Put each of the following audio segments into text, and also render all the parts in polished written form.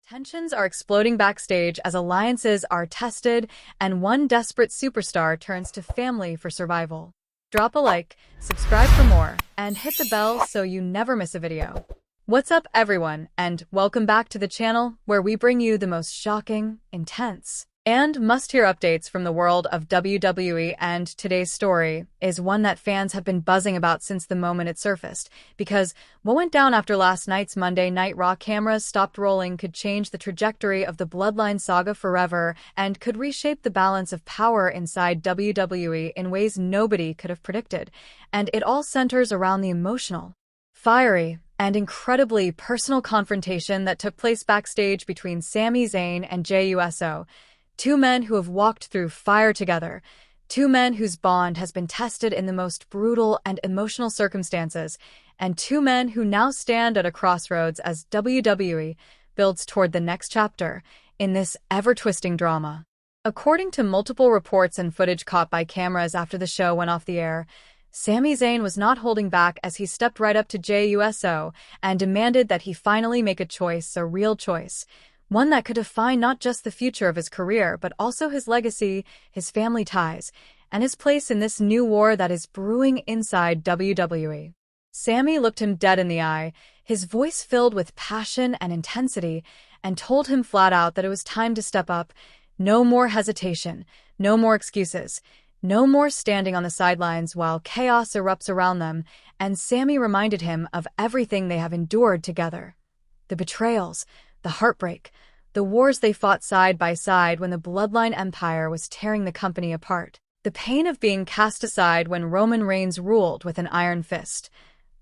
Tensions are exploding backstage as alliances are tested and one desperate superstar turns to family for survival. Drop a like, subscribe for more, and hit the bell so you never miss a video. What's up, everyone, and welcome back to the channel where we bring you the most shocking, intense, and must-hear updates from the world of WWE. And today's story is one that fans have been buzzing about since the moment it surfaced, because what went down after last night's Monday Night Raw cameras stopped rolling could change the trajectory of the Bloodline saga forever and could reshape the balance of power inside WWE in ways nobody could have predicted. And it all centers around the emotional, fiery, and incredibly personal confrontation that took place backstage between Sami Zayn and Jey Uso. Two men who have walked through fire together, two men whose bond has been tested in the most brutal and emotional circumstances, and two men who now stand at a crossroads as WWE builds toward the next chapter in this ever-twisting drama. According to multiple reports and footage caught by cameras after the show went off the air, Sami Zayn was not holding back as he stepped right up to Jey Uso and demanded that he finally make a choice, a real choice. One that could define not just the future of his career, but also his legacy, his family ties, and his place in this new war that is brewing inside WWE. Sami looked him dead in the eye, his voice filled with passion and intensity, and told him flat out that it was time to step up. No more hesitation, no more excuses, no more standing on the sidelines while chaos erupts around them, and Sami reminded him of everything they have endured together. The betrayals, the heartbreak, the wars they fought side by side when the Bloodline Empire was tearing the company apart. The pain of being cast aside when Roman Reigns ruled with an iron fist.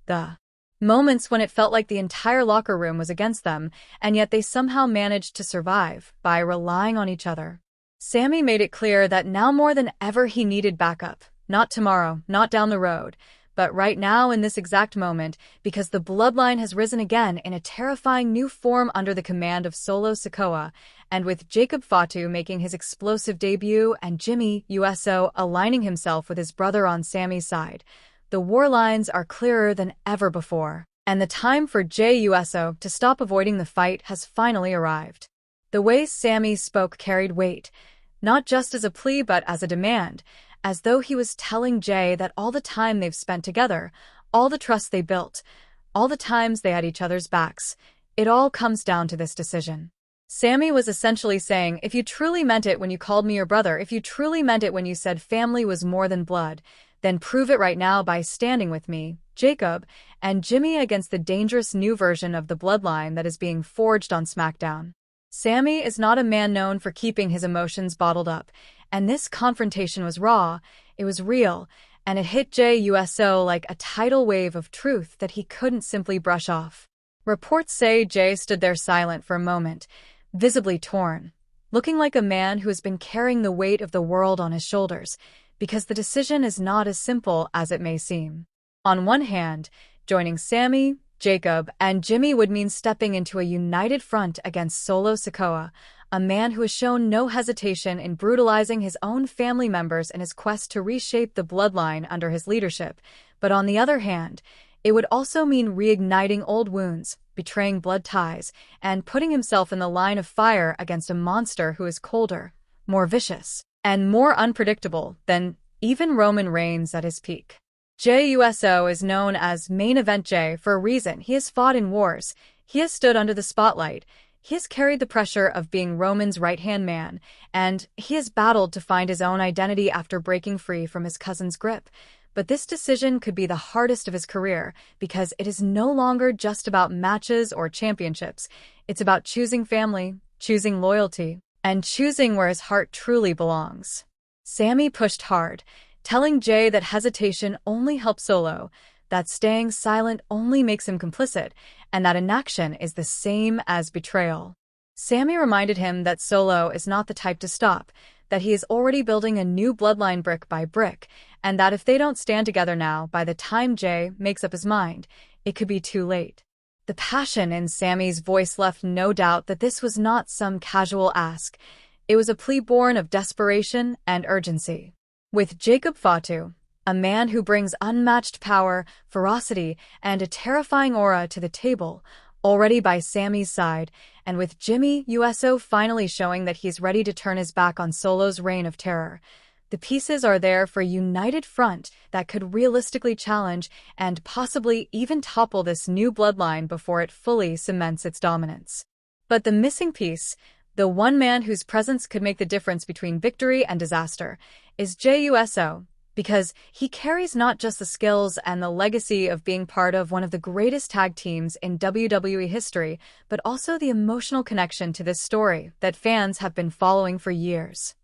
The moments when it felt like the entire locker room was against them, and yet they somehow managed to survive by relying on each other. Sami made it clear that now more than ever he needed backup. Not tomorrow, not down the road, but right now in this exact moment, because the Bloodline has risen again in a terrifying new form under the command of Solo Sikoa, and with Jacob Fatu making his explosive debut and Jey Uso aligning himself with his brother on Sami's side, the war lines are clearer than ever before, and the time for Jey Uso to stop avoiding the fight has finally arrived. The way Sami spoke carried weight, not just as a plea but as a demand, as though he was telling Jey that all the time they've spent together, all the trust they built, all the times they had each other's backs, it all comes down to this decision. Sami was essentially saying, if you truly meant it when you called me your brother, if you truly meant it when you said family was more than blood, then prove it right now by standing with me, Jacob, and Jimmy against the dangerous new version of the Bloodline that is being forged on SmackDown. Sami is not a man known for keeping his emotions bottled up, and this confrontation was raw, it was real, and it hit Jey Uso like a tidal wave of truth that he couldn't simply brush off. Reports say Jey stood there silent for a moment, visibly torn, looking like a man who has been carrying the weight of the world on his shoulders, because the decision is not as simple as it may seem. On one hand, joining Sami, Jacob, and Jimmy would mean stepping into a united front against Solo Sikoa, a man who has shown no hesitation in brutalizing his own family members in his quest to reshape the Bloodline under his leadership. But on the other hand, it would also mean reigniting old wounds, betraying blood ties, and putting himself in the line of fire against a monster who is colder, more vicious, and more unpredictable than even Roman Reigns at his peak. Jey Uso is known as Main Event Jey for a reason. He has fought in wars, he has stood under the spotlight, he has carried the pressure of being Roman's right-hand man, and he has battled to find his own identity after breaking free from his cousin's grip. But this decision could be the hardest of his career, because it is no longer just about matches or championships. It's about choosing family, choosing loyalty, and choosing where his heart truly belongs. Sami pushed hard, telling Jey that hesitation only helps Solo, that staying silent only makes him complicit, and that inaction is the same as betrayal. Sami reminded him that Solo is not the type to stop, that he is already building a new bloodline brick by brick, and that if they don't stand together now, by the time Jey makes up his mind, it could be too late. The passion in Sami's voice left no doubt that this was not some casual ask. It was a plea born of desperation and urgency. With Jacob Fatu, a man who brings unmatched power, ferocity, and a terrifying aura to the table, already by Sami's side, and with Jey Uso finally showing that he's ready to turn his back on Solo's reign of terror. The pieces are there for a united front that could realistically challenge and possibly even topple this new bloodline before it fully cements its dominance. But the missing piece, the one man whose presence could make the difference between victory and disaster, is Jey Uso, because he carries not just the skills and the legacy of being part of one of the greatest tag teams in WWE history, but also the emotional connection to this story that fans have been following for years.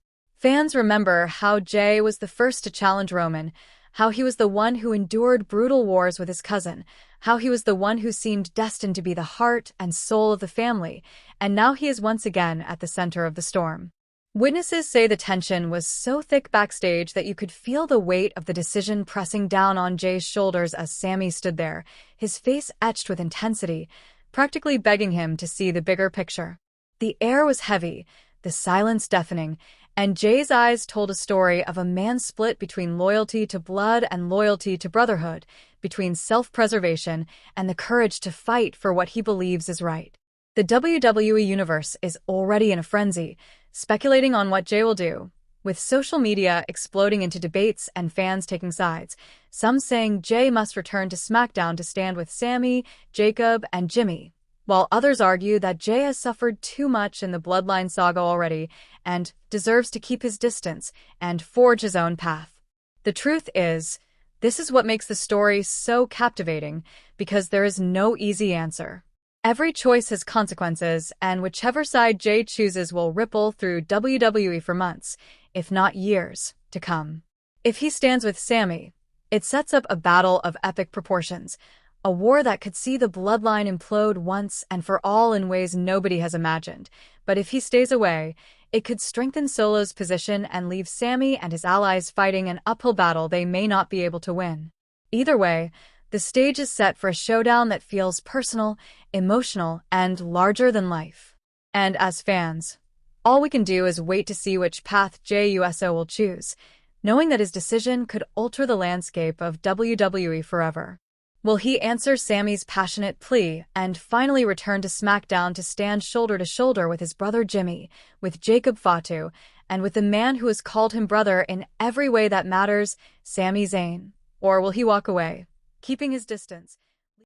Fans remember how Jey was the first to challenge Roman, how he was the one who endured brutal wars with his cousin, how he was the one who seemed destined to be the heart and soul of the family, and now he is once again at the center of the storm. Witnesses say the tension was so thick backstage that you could feel the weight of the decision pressing down on Jey's shoulders as Sami stood there, his face etched with intensity, practically begging him to see the bigger picture. The air was heavy, the silence deafening, and Jey's eyes told a story of a man split between loyalty to blood and loyalty to brotherhood, between self-preservation and the courage to fight for what he believes is right. The WWE Universe is already in a frenzy, speculating on what Jey will do, with social media exploding into debates and fans taking sides, some saying Jey must return to SmackDown to stand with Sami, Jacob, and Jimmy, while others argue that Jey has suffered too much in the Bloodline saga already and deserves to keep his distance and forge his own path. The truth is, this is what makes the story so captivating, because there is no easy answer. Every choice has consequences, and whichever side Jey chooses will ripple through WWE for months, if not years, to come. If he stands with Sami, it sets up a battle of epic proportions, a war that could see the bloodline implode once and for all in ways nobody has imagined. But if he stays away, it could strengthen Solo's position and leave Sami and his allies fighting an uphill battle they may not be able to win. Either way, the stage is set for a showdown that feels personal, emotional, and larger than life. And as fans, all we can do is wait to see which path Jey Uso will choose, knowing that his decision could alter the landscape of WWE forever. Will he answer Sami's passionate plea and finally return to SmackDown to stand shoulder to shoulder with his brother Jimmy, with Jacob Fatu, and with the man who has called him brother in every way that matters, Sami Zayn? Or will he walk away, keeping his distance,